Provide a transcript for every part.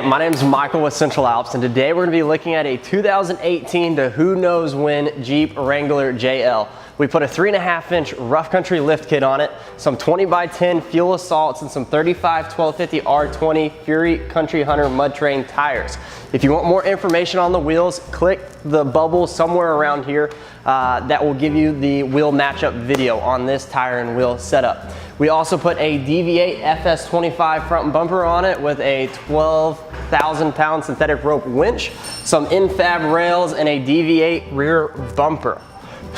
My name is Michael with Central Alps, and today we're going to be looking at a 2018 to who knows when Jeep Wrangler JL. We put a 3.5-inch rough country lift kit on it, some 20x10 fuel assaults, and some 35 1250 R20 Fury Country Hunter mud terrain tires. If you want more information on the wheels, click the bubble somewhere around here that will give you the wheel matchup video on this tire and wheel setup. We also put a DV8 FS25 front bumper on it with a 12,000-pound synthetic rope winch, some N-Fab rails, and a DV8 rear bumper.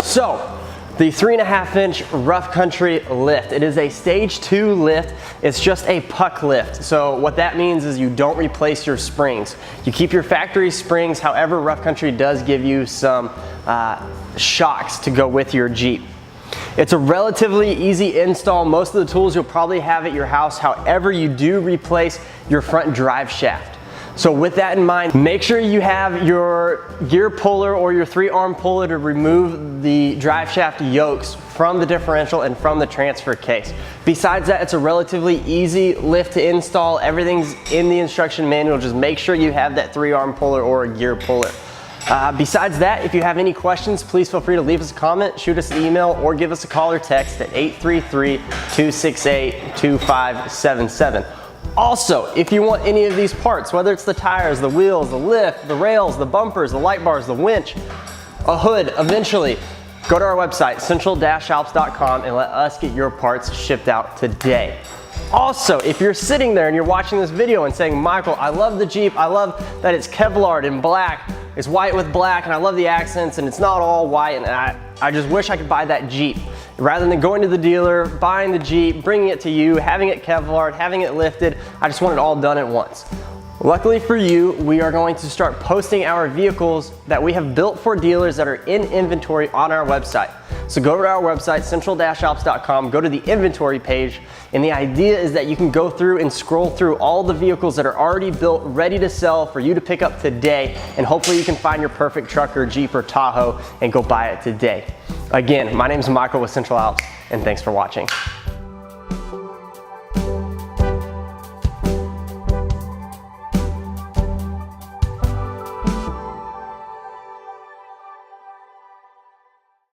So, the 3.5-inch rough country lift. It is a stage 2 lift. It's just a puck lift. So what that means is you don't replace your springs. You keep your factory springs, however rough country does give you some shocks to go with your Jeep. It's a relatively easy install. Most of the tools you'll probably have at your house. However, you do replace your front drive shaft. So with that in mind, make sure you have your gear puller or your 3-arm puller to remove the drive shaft yokes from the differential and from the transfer case. Besides that, it's a relatively easy lift to install. Everything's in the instruction manual. Just make ssure you have that 3-arm puller or a gear puller. Besides that, if you have any questions, please feel free to leave us a comment, shoot us an email, or give us a call or text at 833-268-2577. Also, if you want any of these parts, whether it's the tires, the wheels, the lift, the rails, the bumpers, the light bars, the winch, a hood, eventually, go to our website, central-alps.com, and let us get your parts shipped out today. Also, if you're sitting there and you're watching this video and saying, Michael, I love the Jeep, I love that it's Kevlar in black, it's white with black, and I love the accents, and it's not all white, and I just wish I could buy that Jeep. Rather than going to the dealer, buying the Jeep, bringing it to you, having it Kevlar, having it lifted, I just want it all done at once. Luckily for you, we are going to start posting our vehicles that we have built for dealers that are in inventory on our website. So go to our website, central-alps.com, go to the inventory page, and the idea is that you can go through and scroll through all the vehicles that are already built, ready to sell for you to pick up today, and hopefully you can find your perfect truck or Jeep or Tahoe and go buy it today. Again, my name is Michael with Central Alps, and thanks for watching.